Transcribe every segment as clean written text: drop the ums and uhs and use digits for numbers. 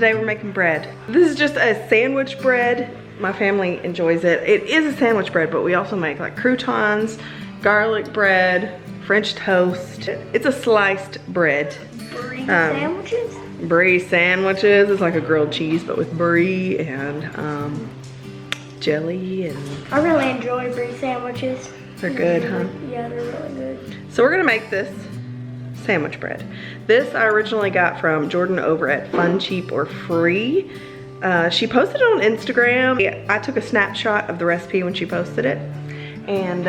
Today we're making bread. This is just a sandwich bread. My family enjoys it. It is a sandwich bread, but we also make like croutons, garlic bread, French toast. It's a sliced bread. Brie sandwiches? Brie sandwiches. It's like a grilled cheese, but with brie and jelly and... I really enjoy brie sandwiches. They're good, huh? Yeah, they're really good. So we're gonna make this sandwich bread. This I originally got from Jordan over at Fun, Cheap, or Free. She posted it on Instagram. I took a snapshot of the recipe when she posted it. And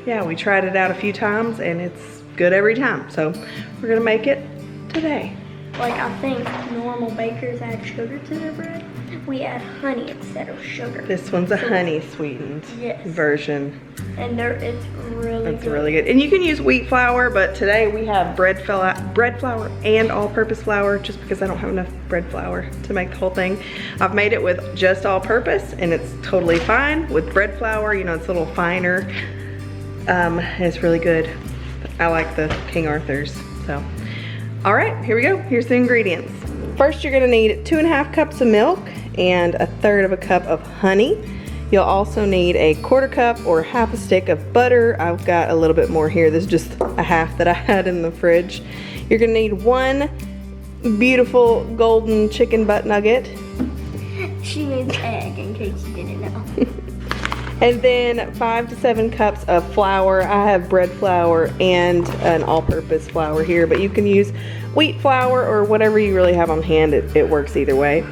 yeah, we tried it out a few times and it's good every time. So we're gonna make it today. Like, I think normal bakers add sugar to their bread. We add honey instead of sugar. This one's a honey sweetened version. And it's really good. It's really good. And you can use wheat flour, but today we have bread flour and all-purpose flour just because I don't have enough bread flour to make the whole thing. I've made it with just all-purpose and it's totally fine. With bread flour, you know, it's a little finer. It's really good. I like the King Arthur's, so. All right, here we go. Here's the ingredients. First, you're gonna need 2.5 cups of milk and 1/3 cup of honey. You'll also need 1/4 cup or half a stick of butter. I've got a little bit more here. This is just a half that I had in the fridge. You're gonna need 1 beautiful golden chicken butt nugget. She means egg, in case you didn't know. And then 5 to 7 cups of flour. I have bread flour and an all-purpose flour here, but you can use wheat flour or whatever you really have on hand. It works either way.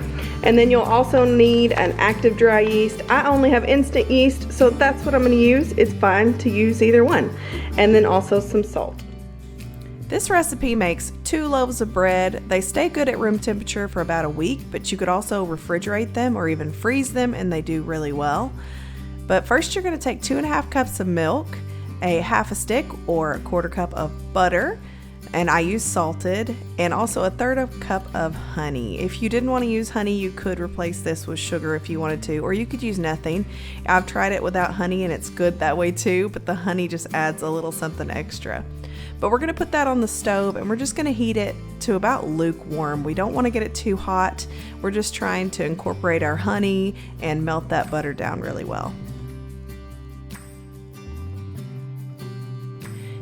And then you'll also need an active dry yeast. I only have instant yeast, so that's what I'm gonna use. It's fine to use either one. And then also some salt. This recipe makes 2 loaves of bread. They stay good at room temperature for about a week, but you could also refrigerate them or even freeze them and they do really well. But first you're gonna take 2.5 cups of milk, a half a stick or 1/4 cup of butter, and I use salted, and also 1/3 cup of honey. If you didn't want to use honey, you could replace this with sugar if you wanted to, or you could use nothing. I've tried it without honey and it's good that way too, but the honey just adds a little something extra. But we're gonna put that on the stove and we're just gonna heat it to about lukewarm. We don't wanna get it too hot. We're just trying to incorporate our honey and melt that butter down really well.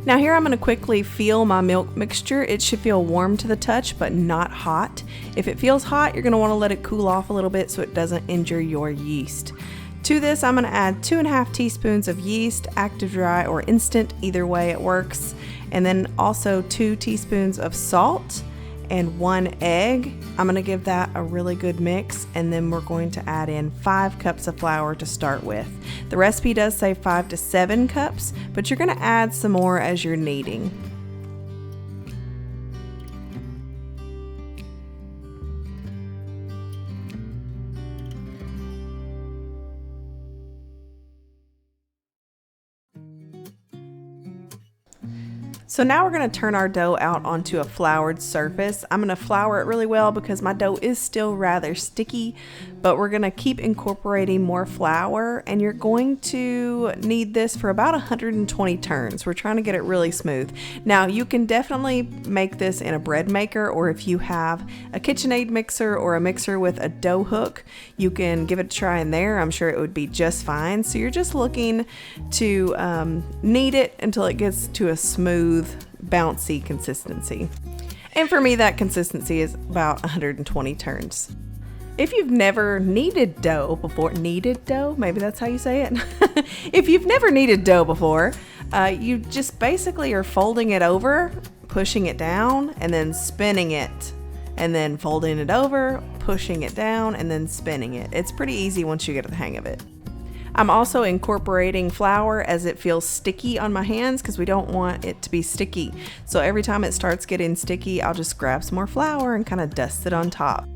Now here I'm going to quickly feel my milk mixture. It should feel warm to the touch, but not hot. If it feels hot, you're going to want to let it cool off a little bit so it doesn't injure your yeast. To this, I'm going to add 2.5 teaspoons of yeast, active dry or instant, either way it works. And then also 2 teaspoons of salt and 1 egg. I'm going to give that a really good mix, and then we're going to add in 5 cups of flour to start with. The recipe does say 5 to 7 cups, but you're going to add some more as you're kneading. So now we're going to turn our dough out onto a floured surface. I'm going to flour it really well because my dough is still rather sticky, but we're going to keep incorporating more flour, and you're going to need this for about 120 turns. We're trying to get it really smooth. Now you can definitely make this in a bread maker, or if you have a KitchenAid mixer or a mixer with a dough hook, you can give it a try in there. I'm sure it would be just fine. So you're just looking to knead it until it gets to a smooth, bouncy consistency. And for me, that consistency is about 120 turns. If you've never kneaded dough before, maybe that's how you say it. If you've never kneaded dough before, you just basically are folding it over, pushing it down, and then spinning it, and then folding it over, pushing it down, and then spinning it. It's pretty easy once you get the hang of it. I'm also incorporating flour as it feels sticky on my hands because we don't want it to be sticky. So every time it starts getting sticky, I'll just grab some more flour and kind of dust it on top.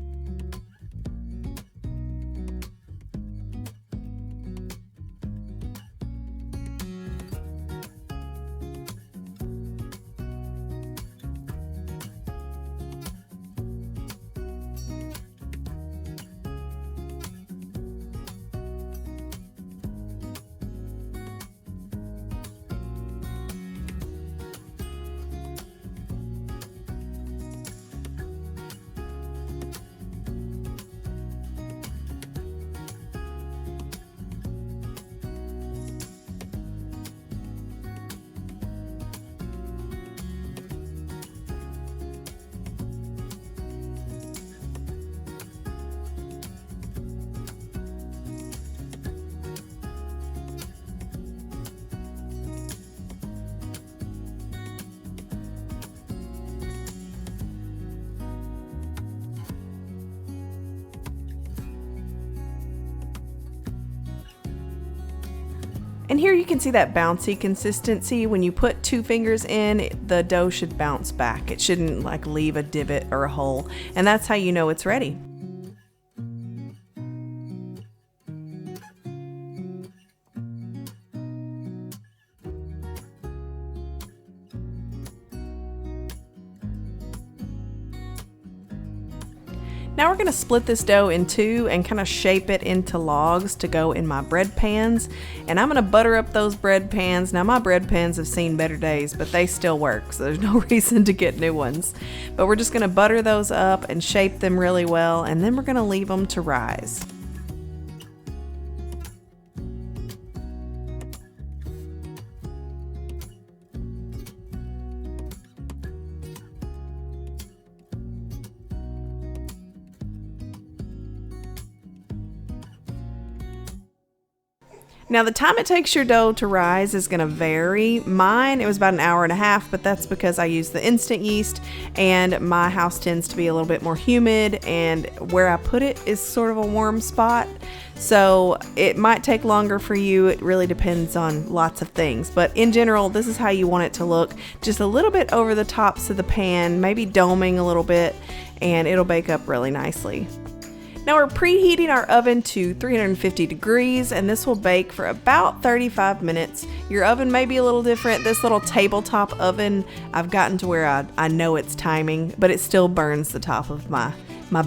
And here you can see that bouncy consistency. When you put 2 fingers in, the dough should bounce back. It shouldn't like leave a divot or a hole. And that's how you know it's ready. Now we're going to split this dough in 2 and kind of shape it into logs to go in my bread pans. And I'm going to butter up those bread pans. Now my bread pans have seen better days, but they still work, so there's no reason to get new ones. But we're just going to butter those up and shape them really well, and then we're going to leave them to rise. Now the time it takes your dough to rise is going to vary. Mine, it was about an hour and a half, but that's because I use the instant yeast and my house tends to be a little bit more humid, and where I put it is sort of a warm spot. So it might take longer for you. It really depends on lots of things. But in general, this is how you want it to look. Just a little bit over the tops of the pan, maybe doming a little bit, and it'll bake up really nicely. Now we're preheating our oven to 350 degrees, and this will bake for about 35 minutes. Your oven may be a little different. This little tabletop oven, I've gotten to where I know it's timing, but it still burns the top of my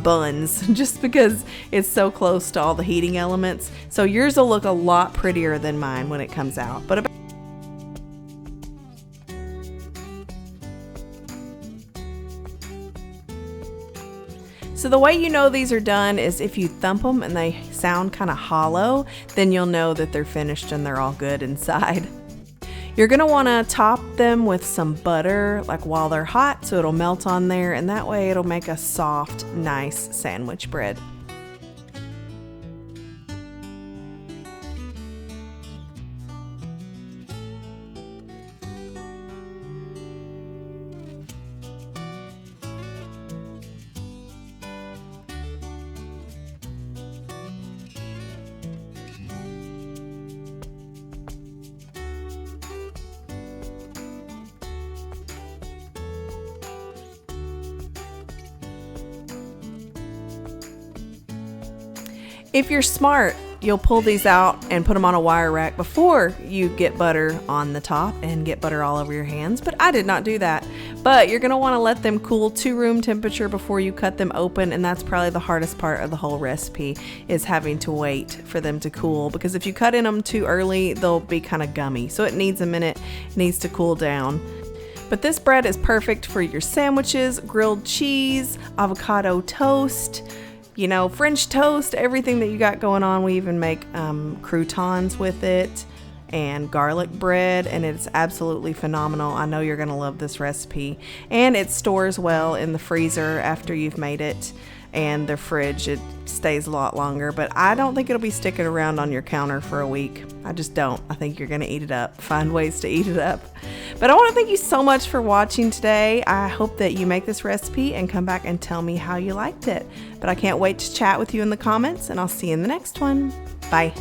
buns just because it's so close to all the heating elements. So yours will look a lot prettier than mine when it comes out. But so the way you know these are done is if you thump them and they sound kind of hollow, then you'll know that they're finished and they're all good inside. You're gonna wanna top them with some butter like while they're hot so it'll melt on there, and that way it'll make a soft, nice sandwich bread. If you're smart, you'll pull these out and put them on a wire rack before you get butter on the top and get butter all over your hands, but I did not do that. But you're gonna wanna let them cool to room temperature before you cut them open, and that's probably the hardest part of the whole recipe, is having to wait for them to cool, because if you cut in them too early, they'll be kind of gummy. So it needs a minute, it needs to cool down. But this bread is perfect for your sandwiches, grilled cheese, avocado toast, you know, French toast, everything that you got going on. We even make croutons with it and garlic bread, and it's absolutely phenomenal. I know you're gonna love this recipe, and it stores well in the freezer after you've made it, and the fridge, it stays a lot longer, but I don't think it'll be sticking around on your counter for a week. I just don't. I think you're gonna eat it up, find ways to eat it up. But I wanna thank you so much for watching today. I hope that you make this recipe and come back and tell me how you liked it. But I can't wait to chat with you in the comments, and I'll see you in the next one. Bye.